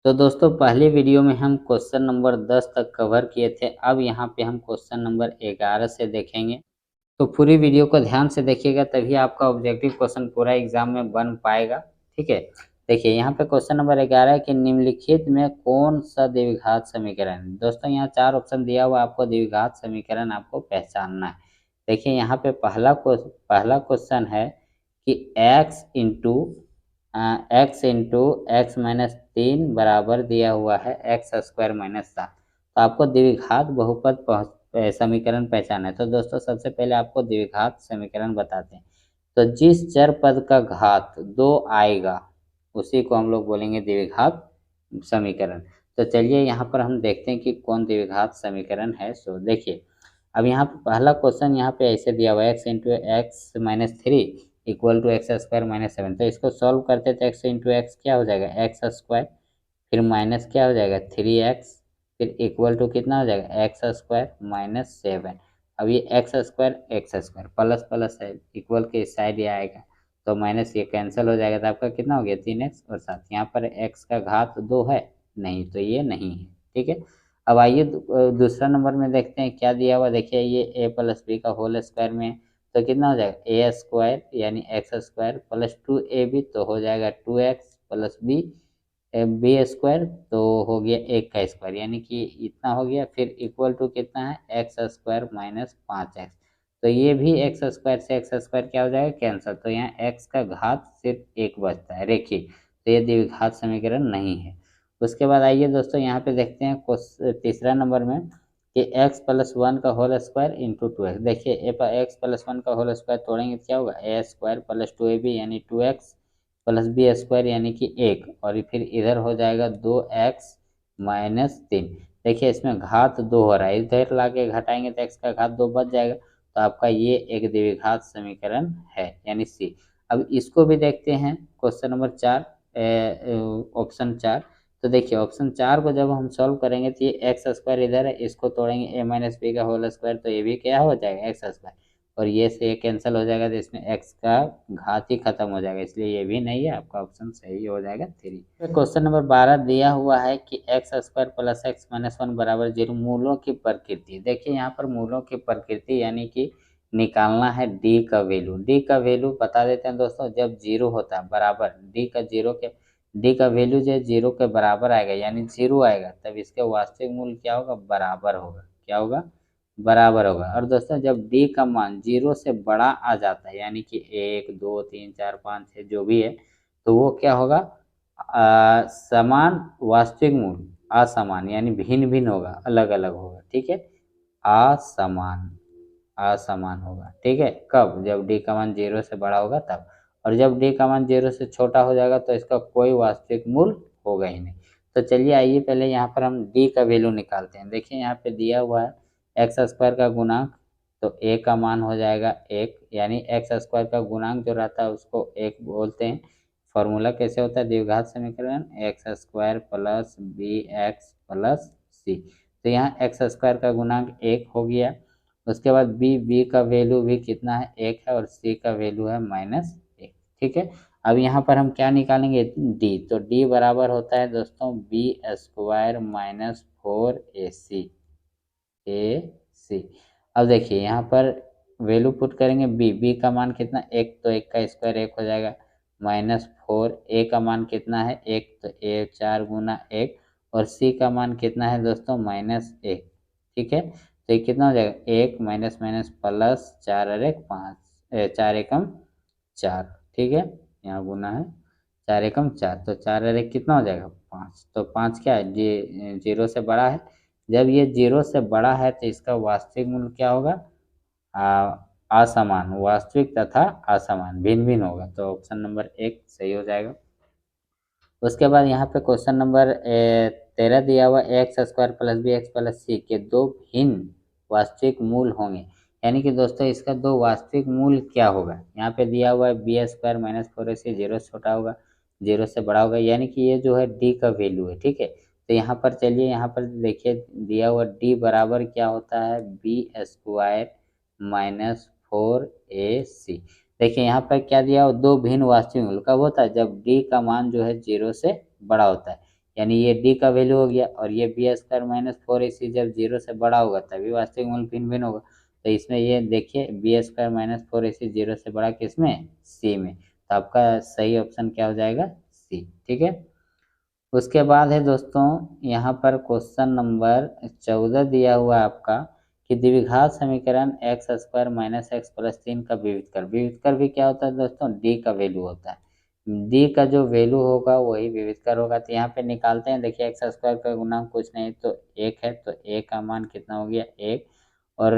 तो दोस्तों पहले वीडियो में हम क्वेश्चन नंबर 10 तक कवर किए थे। अब यहाँ पे हम क्वेश्चन नंबर 11 से देखेंगे। तो पूरी वीडियो को ध्यान से देखिएगा, तभी आपका ऑब्जेक्टिव क्वेश्चन पूरा एग्जाम में बन पाएगा। ठीक है, देखिए यहाँ पे क्वेश्चन नंबर 11 है कि निम्नलिखित में कौन सा द्विघात समीकरण है। दोस्तों यहाँ 4 ऑप्शन दिया हुआ, आपको द्विघात समीकरण आपको पहचानना है। देखिए यहाँ पे पहला क्वेश्चन है कि एक्स माइनस 3 बराबर दिया हुआ है एक्स स्क्वायर माइनस 7। तो आपको द्विघात बहुपद समीकरण पहचाना है। तो दोस्तों सबसे पहले आपको द्विघात समीकरण बताते हैं। तो जिस चर पद का घात 2 आएगा उसी को हम लोग बोलेंगे द्विघात समीकरण। तो चलिए यहाँ पर हम देखते हैं कि कौन द्विघात समीकरण है। सो देखिए, अब यहाँ पे पहला क्वेश्चन यहाँ पे ऐसे दिया हुआ है X into X minus 3 equal to X square minus 7। तो इसको सॉल्व करते तो एक्स इंटू एक्स क्या हो जाएगा, एक्स स्क्वायर, फिर माइनस क्या हो जाएगा 3x, फिर इक्वल टू कितना हो जाएगा एक्स स्क्वायर माइनस 7। अब ये एक्स स्क्वायर प्लस प्लस है, इक्वल के इस साइड ये आएगा तो माइनस ये कैंसिल हो जाएगा। तो आपका कितना हो गया 3x और 7। यहाँ पर x का घात 2 है, नहीं तो ये नहीं है। ठीक है, अब आइए दूसरा नंबर में देखते हैं क्या दिया हुआ। देखिए ये a प्लस बी का होल स्क्वायर में, तो कितना हो जाएगा ए स्क्वायर यानी एक्स स्क्वायर प्लस 2ab, तो हो जाएगा 2x प्लस बी स्क्वायर, तो हो गया एक का स्क्वायर यानी कि इतना हो गया। फिर इक्वल टू कितना है एक्स स्क्वायर माइनस 5x। तो ये भी एक्स स्क्वायर से एक्स स्क्वायर क्या हो जाएगा कैंसिल, तो यहाँ एक्स का घात सिर्फ एक बचता है रेखीय। तो ये द्विघात समीकरण नहीं है। उसके बाद आइए दोस्तों यहाँ पे देखते हैं तीसरा नंबर में कि एक्स प्लस 1 का होल स्क्वायर इंटू 2x। देखिए एक्स प्लस 1 का होल स्क्वायर तोड़ेंगे तो क्या होगा ए स्क्वायर प्लस 2ab यानी 2x प्लस बी स्क्वायर यानी कि 1, और फिर इधर हो जाएगा 2x माइनस 3। देखिए इसमें घात 2 हो रहा है, इधर ला के घटाएंगे तो x का घात 2 बच जाएगा। तो आपका ये एक द्विघात समीकरण है यानी सी। अब इसको भी देखते हैं क्वेश्चन नंबर 4, ऑप्शन 4। तो देखिए ऑप्शन 4 को जब हम सॉल्व करेंगे तो ये एक्स स्क्वायर इधर है, इसको तोड़ेंगे ए माइनस बी का होल स्क्वायर, तो ये भी क्या हो जाएगा एक्स स्क्वायर, और ये से ये कैंसिल हो जाएगा तो इसमें x का घात ही खत्म हो जाएगा, इसलिए ये भी नहीं है। आपका ऑप्शन सही हो जाएगा 3। क्वेश्चन नंबर 12 दिया हुआ है कि x square plus x minus 1 बराबर 0 मूलों की प्रकृति। देखिए यहाँ पर मूलों की प्रकृति यानी कि निकालना है d का वैल्यू। d का वैल्यू बता देते हैं दोस्तों, जब 0 होता है बराबर d का वैल्यू जो 0 के बराबर आएगा यानी 0 आएगा, तब इसके वास्तविक मूल्य क्या होगा, बराबर होगा। क्या होगा, बराबर होगा। और दोस्तों जब d का मान 0 से बड़ा आ जाता है यानी कि 1 2 3 4 5 6 जो भी है, तो वो क्या होगा, समान वास्तविक मूल्य असमान यानी भिन्न भिन्न होगा, अलग अलग होगा। ठीक है, असमान असमान होगा। ठीक है, कब, जब d का मान 0 से बड़ा होगा तब। और जब d का मान 0 से छोटा हो जाएगा तो इसका कोई वास्तविक मूल्य होगा ही नहीं। तो चलिए आइए पहले यहाँ पर हम d का वैल्यू निकालते हैं। देखिए यहाँ पे दिया हुआ है एक्स स्क्वायर का गुणांक, तो a का मान हो जाएगा 1, यानी एक्स स्क्वायर का गुणांक जो रहता है उसको 1 बोलते हैं। फॉर्मूला कैसे होता है द्विघात समीकरण, x square plus b x plus c. तो यहाँ एक्स स्क्वायर का गुणांक 1 हो गया। उसके बाद बी का वैल्यू भी कितना है 1 है, और सी का वैल्यू है -1। ठीक है, अब यहाँ पर हम क्या निकालेंगे डी, तो डी बराबर होता है दोस्तों बी स्क्वायर माइनस 4ac। अब देखिए यहाँ पर वैल्यू पुट करेंगे बी का मान कितना 1, तो 1 का स्क्वायर 1 हो जाएगा, -4, ए का मान कितना है 1, तो ए 4 गुना 1, और सी का मान कितना है दोस्तों -1। ठीक है, तो ये कितना हो जाएगा 1 माइनस माइनस प्लस 4 और 1 5, 4 एकम 4। ठीक है, यहाँ गुना है 4 एकम 4, तो 4 और 1 कितना हो जाएगा 5। तो 5 क्या है, जी 0 से बड़ा है। जब ये 0 से बड़ा है तो इसका वास्तविक मूल्य क्या होगा, असमान, वास्तविक तथा असमान भिन्न भिन्न होगा। तो ऑप्शन नंबर 1 सही हो जाएगा। उसके बाद यहाँ पे क्वेश्चन नंबर 13 दिया हुआ x square plus b x plus c के दो भिन्न वास्तविक मूल होंगे। यानी कि दोस्तों इसका दो वास्तविक मूल क्या होगा, यहाँ पे दिया हुआ है बी स्क्वायर माइनस 4ac, 0 से छोटा होगा 0 से बड़ा होगा, यानी कि ये जो है डी का वैल्यू है। ठीक है, तो यहाँ पर चलिए यहाँ पर देखिए दिया हुआ डी बराबर क्या होता है बी स्क्वायर माइनस 4ac। देखिए यहाँ पर क्या दिया हो, दो भिन्न वास्तविक मूल्य कब होता है, जब d का मान जो है 0 से बड़ा होता है। यानी ये डी का वैल्यू हो गया, और ये बी स्क्वायर माइनस 4ac जब 0 से बड़ा होगा तभी वास्तविक मूल्य भिन्न भिन्न होगा। तो इसमें ये देखिए बी स्क्वायर माइनस 4ac 0 से बड़ा किसमें, सी में। तो आपका सही ऑप्शन क्या हो जाएगा, सी। ठीक है। उसके बाद है दोस्तों यहाँ पर क्वेश्चन नंबर 14 दिया हुआ है आपका कि द्विघात समीकरण x square minus x plus 3 का विविधकर। विविधकर भी क्या होता है दोस्तों, डी का वैल्यू होता है। डी का जो वैल्यू होगा वही विविधकर होगा। तो यहाँ पे निकालते हैं, देखिए एक्स स्क्वायर का गुणांक कुछ नहीं तो एक है, तो ए का मान कितना हो गया, एक। और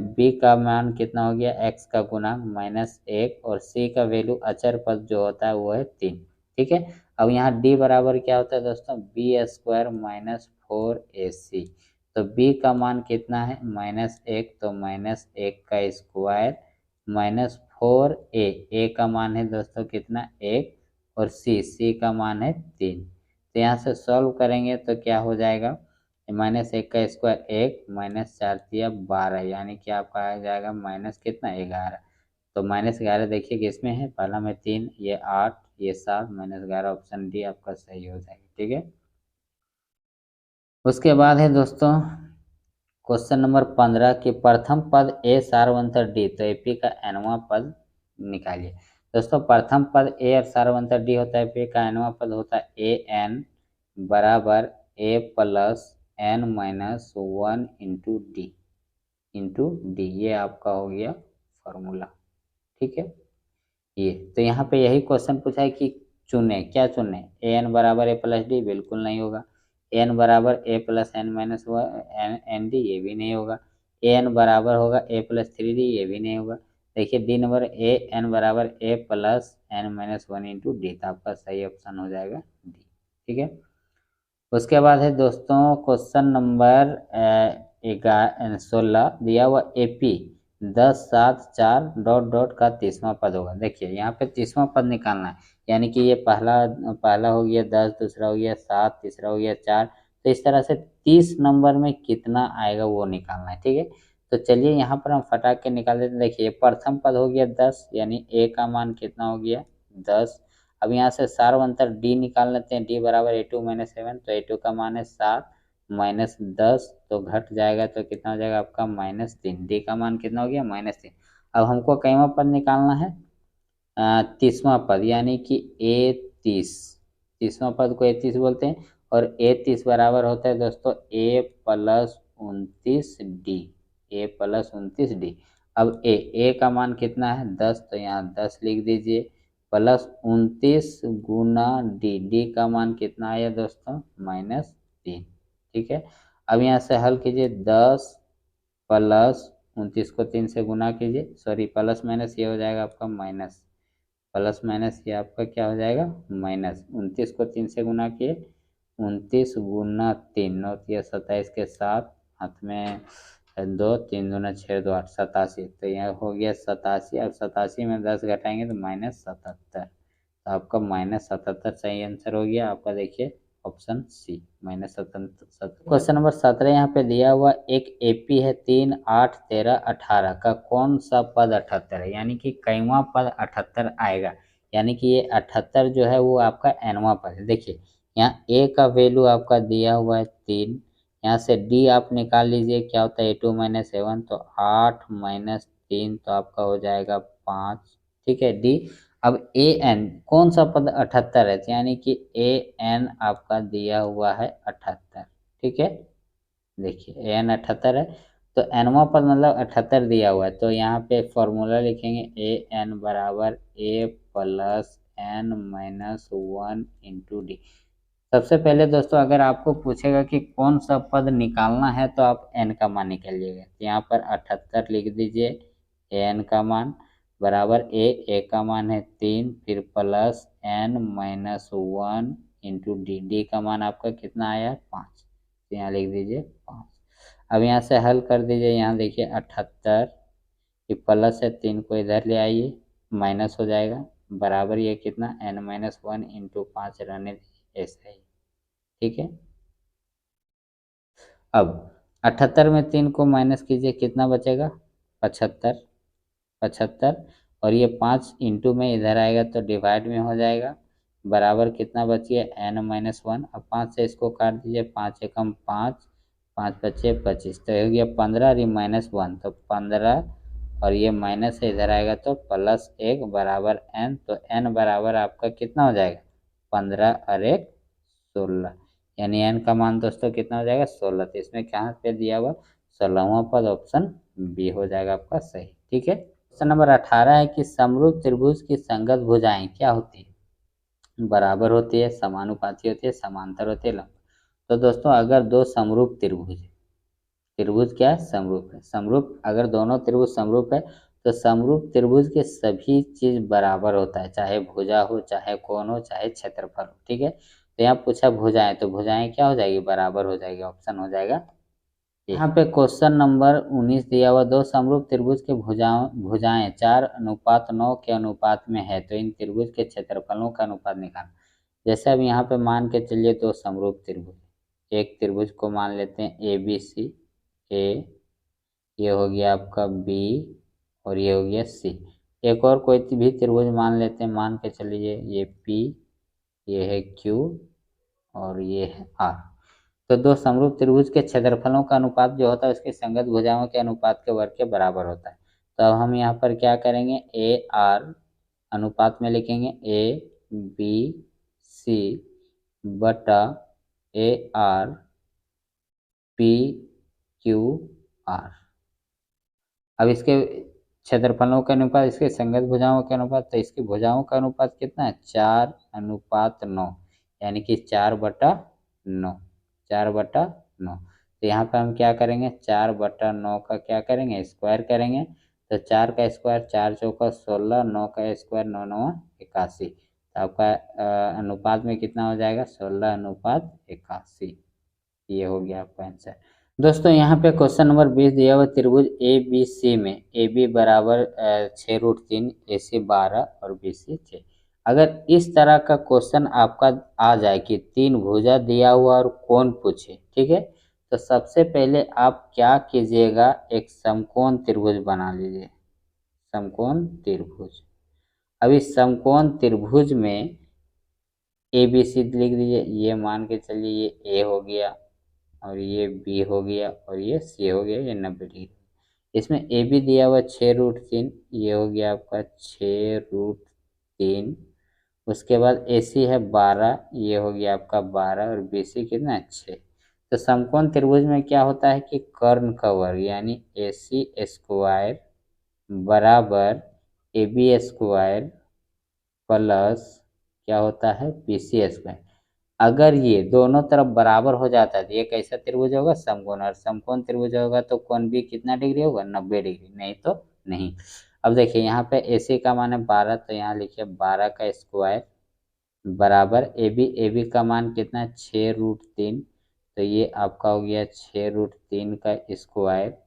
बी का मान कितना हो गया, एक्स का गुणांक माइनस एक, और सी का वैल्यू अचर पद जो होता है वो है 3। ठीक है। अब यहाँ d बराबर क्या होता है दोस्तों, बी स्क्वायर माइनस 4ac। तो b का मान कितना है, माइनस एक, तो माइनस एक का स्क्वायर माइनस 4a का मान है दोस्तों कितना, एक, और c का मान है 3। तो यहाँ से सॉल्व करेंगे तो क्या हो जाएगा, माइनस एक का स्क्वायर एक, माइनस 4×3 = 12, यानी कि आपका आ जाएगा माइनस कितना, 11। तो -11 देखिए किसमें है, पहला में 3, ये 8, ये 7, -11 ऑप्शन डी आपका सही हो जाएगा। ठीक है। उसके बाद है दोस्तों क्वेश्चन नंबर 15 कि प्रथम पद ए सारवंतर डी, तो एपी का एनवां पद निकालिए। दोस्तों प्रथम पद ए और सारवंतर डी होता है, एपी का एनवां पद होता है ए एन बराबर a plus n minus 1 into d, ये आपका हो गया फॉर्मूला। ठीक है। ये तो यहाँ पे यही क्वेश्चन पूछा है कि चुने, क्या चुने, ए एन बराबर ए प्लस डी, बिल्कुल नहीं होगा। ए एन बराबर a plus n minus n d, ये भी नहीं होगा। ए एन बराबर होगा ए प्लस 3d, ये भी नहीं होगा। देखिए डी नंबर ए एन बराबर a plus n minus 1 into d, तो आपका सही ऑप्शन हो जाएगा डी। ठीक है। उसके बाद है दोस्तों क्वेश्चन नंबर 16 दिया हुआ एपी 10 7 4 डॉट डॉट का 30वां पद होगा। देखिए यहाँ पे 30वां पद निकालना है, यानी कि ये पहला पहला हो गया 10, दूसरा हो गया 7, तीसरा हो गया 4। तो इस तरह से 30 नंबर में कितना आएगा वो निकालना है। ठीक है। तो चलिए यहाँ पर हम फटाक के निकाल देते हैं। देखिए प्रथम पद हो गया 10, यानी ए का मान कितना हो गया, 10। अब यहाँ से सारवंतर डी निकाल लेते हैं, डी बराबर a2 माइनस 7, तो a2 का मान है 7 माइनस 10, तो घट जाएगा तो कितना हो जाएगा आपका -3। डी का मान कितना हो गया, -3। अब हमको कईवां पद निकालना है, 30वां पद, यानी कि a30। 30वां पद को a30 बोलते हैं, और a30 बराबर होता है दोस्तों a plus 29d, a plus 29d। अब ए का मान कितना है 10, तो यहाँ 10 लिख दीजिए, प्लस 29 गुना डी, डी का मान कितना आया दोस्तों, -3। ठीक है। अब यहाँ से हल कीजिए, 10 प्लस 29 को 3 से गुना कीजिए, सॉरी प्लस माइनस ये हो जाएगा आपका माइनस, प्लस माइनस ये आपका क्या हो जाएगा माइनस। 29 को 3 से गुना किए, 29 गुना 3, 9 या 27 के साथ, हाथ में 2, 3 दूना 6, 2 8, 87। तो यह हो गया 87। अब 87 में 10 घटाएंगे तो -77, तो आपका -77 सही आंसर हो गया आपका। देखिए ऑप्शन सी -77। क्वेश्चन नंबर 17 यहाँ पे दिया हुआ एक एपी है 3 8 13 18 का कौन सा पद 78 है, यानी कि कईवां पद 78 आएगा, यानी कि ये 78 जो है वो आपका एनवां पद है। देखिए यहाँ ए का वैल्यू आपका दिया हुआ है 3, यहाँ से डी आप निकाल लीजिए, क्या होता है a2 माइनस 7, तो 8 माइनस 3, तो आपका हो जाएगा 5। ठीक है डी। अब ए एन कौन सा पद 78 है, यानी कि ए एन आपका दिया हुआ है 78। ठीक है। देखिए ए एन 78 है, तो एनवा पद मतलब 78 दिया हुआ है, तो यहाँ पे फॉर्मूला लिखेंगे ए एन बराबर a plus n minus 1 into d. सबसे पहले दोस्तों अगर आपको पूछेगा कि कौन सा पद निकालना है तो आप n का मान निकालिएगा। यहाँ पर 78 लिख दीजिए, n का मान बराबर a का मान है 3, फिर plus n minus 1 into D, D का मान आपका कितना आया 5, तो यहाँ लिख दीजिए 5। अब यहाँ से हल कर दीजिए, यहाँ देखिए 78, ये प्लस है 3 को इधर ले आइए, माइनस हो जाएगा, बराबर ये कितना n माइनस 1 इंटू 5 रहने दीजिए ऐसा ही। ठीक है। अब 78 में 3 को माइनस कीजिए, कितना बचेगा 75, 75, और ये 5 इंटू में इधर आएगा तो डिवाइड में हो जाएगा, बराबर कितना बच गया n-1। अब 5 से इसको काट दीजिए, 5 एकम 5, 5 बचे 25, तो हो गया 15 और ये -1 तो 15 और ये माइनस से इधर आएगा तो +1 बराबर n। तो n बराबर आपका कितना हो जाएगा 15 और 1 16, यानी n का मान दोस्तों कितना हो जाएगा 16। तो इसमें कहाँ पे दिया हुआ 16वां पद ऑप्शन बी हो जाएगा आपका सही। ठीक है, क्वेश्चन नंबर 18 है कि समरूप त्रिभुज की संगत भुजाएं क्या होती है, बराबर होती है, समानुपाती होती है, समांतर होती है, लंब। तो दोस्तों अगर दो समरूप त्रिभुज, त्रिभुज क्या है समरूप है, समरूप अगर दोनों त्रिभुज समरूप है तो समरूप त्रिभुज के सभी चीज बराबर होता है, चाहे भुजा हो, चाहे कोण हो, चाहे क्षेत्रफल हो। ठीक है, तो यहाँ पूछा भुजाएं, तो भुजाएं क्या हो जाएगी बराबर हो जाएगी, ऑप्शन हो जाएगा। यहाँ पे क्वेश्चन नंबर 19 दिया हुआ दो समरूप त्रिभुज के भुजाएं 4:9 के अनुपात में है, तो इन त्रिभुज के क्षेत्रफलों का अनुपात निकालना। जैसे अब यहाँ पे मान के चलिए दो समरूप त्रिभुज, एक त्रिभुज को मान लेते हैं ए बी सी, ए ये हो गया आपका बी और ये हो गया सी। एक और कोई भी त्रिभुज मान लेते हैं, मान के चलिए ये पी, ये है क्यू और ये है आर। तो दो समरूप त्रिभुज के क्षेत्रफलों का अनुपात जो होता है उसकी संगत भुजाओं के अनुपात के वर्ग के बराबर होता है। तो अब हम यहाँ पर क्या करेंगे, ए आर अनुपात में लिखेंगे ए बी सी बटा A R P Q R. अब इसके क्षेत्रफलों के अनुपात, इसके संगत भुजाओं के अनुपात, तो इसकी भुजाओं का अनुपात कितना है 4:9, यानी कि 4/9, 4/9। तो यहाँ पर हम क्या करेंगे 4/9 का क्या करेंगे स्क्वायर करेंगे, तो 4 का स्क्वायर 4 चौका 16, 9 का स्क्वायर 9 9 81। तो आपका अनुपात में कितना हो जाएगा 16:81। ये हो गया आपका आंसर। दोस्तों यहाँ पे क्वेश्चन नंबर 20 दिया हुआ त्रिभुज ए बी सी में ए बी बराबर 6√3, ए सी 12 और बी सी 6। अगर इस तरह का क्वेश्चन आपका आ जाए कि 3 भुजा दिया हुआ और कोण पूछे, ठीक है, तो सबसे पहले आप क्या कीजिएगा, एक समकोण त्रिभुज बना लीजिए, समकोण त्रिभुज। अब इस समकोण त्रिभुज में ए बी सी लिख दीजिए, ये मान के चलिए ये ए हो गया और ये बी हो गया और ये सी हो गया, ये 90 डिग्री। इसमें ए बी दिया हुआ 6√3, ये हो गया आपका 6√3। उसके बाद ए सी है 12, ये हो गया आपका 12 और बी सी कितना है 6। तो समकोण त्रिभुज में क्या होता है कि कर्ण का वर्ग यानी ए सी स्क्वायर बराबर ए बी स्क्वायर प्लस क्या होता है बी सी स्क्वायर। अगर ये दोनों तरफ बराबर हो जाता है तो ये कैसा त्रिभुज होगा समकोण, और समकोण त्रिभुज होगा तो कोण भी कितना डिग्री होगा 90 डिग्री, नहीं तो नहीं। अब देखिए यहाँ पे AC का मान है 12, तो यहाँ लिखिए 12 का स्क्वायर बराबर ए बी का मान कितना है 6√3, तो ये आपका हो गया 6√3 का स्क्वायर,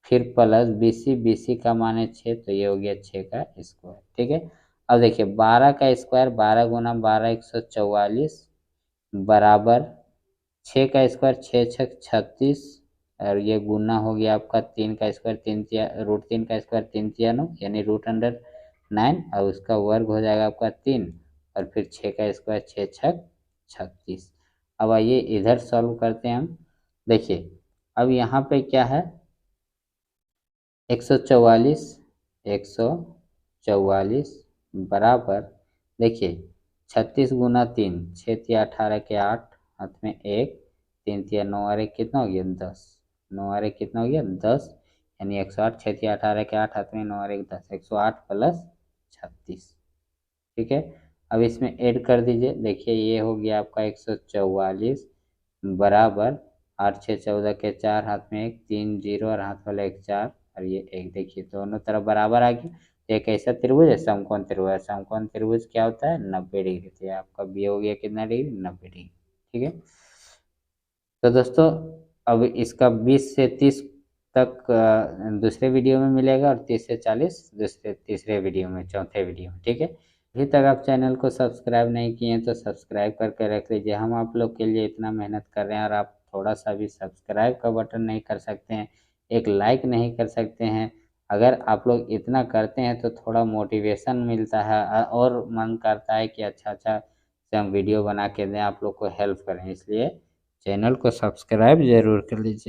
फिर प्लस बी सी का मान है 6, तो ये हो गया 6 का स्क्वायर। ठीक है, अब देखिए 12 का स्क्वायर 12 गुना 12 144 बराबर 6 का स्क्वायर 6 छक 36 और ये गुना हो गया आपका 3 का स्क्वायर 3 का स्क्वायर 3 तिया 9 यानी √9 और उसका वर्ग हो जाएगा आपका 3 और फिर 6 का स्क्वायर 6 छक 36। अब आइए इधर सॉल्व करते हैं हम। देखिए अब यहाँ पे क्या है 144 बराबर देखिए 36 गुना 3 6 तिया 18 के 8 हाथ में 1 3 तिया 9 और 1 कितना हो गया 10, 9 और 1 कितना हो गया 10, यानी 108 6 तिया 18 के 8 हाथ में 9 और 1 10, 108 प्लस 36। ठीक है, अब इसमें ऐड कर दीजिए, देखिए ये हो गया आपका 144 बराबर 8 6 14 के 4 हाथ में 1 3 0 और हाथ वाला 1 4 और ये 1। देखिए दोनों तरफ बराबर आ गया, एक ऐसा त्रिभुज है समकोण त्रिभुज। समकोण त्रिभुज क्या होता है 90 डिग्री। तो ये आपका बी हो गया कितना डिग्री 90 डिग्री। ठीक है, तो दोस्तों अब इसका 20 से 30 तक दूसरे वीडियो में मिलेगा और 30 से 40 तीसरे वीडियो में, चौथे वीडियो में। ठीक है, अभी तक आप चैनल को सब्सक्राइब नहीं किए हैं तो सब्सक्राइब करके रख लीजिए। हम आप लोग के लिए इतना मेहनत कर रहे हैं और आप थोड़ा सा भी सब्सक्राइब का बटन नहीं कर सकते हैं, एक लाइक नहीं कर सकते हैं। अगर आप लोग इतना करते हैं तो थोड़ा मोटिवेशन मिलता है और मन करता है कि अच्छा से हम वीडियो बना के दें, आप लोग को हेल्प करें, इसलिए चैनल को सब्सक्राइब ज़रूर कर लीजिए।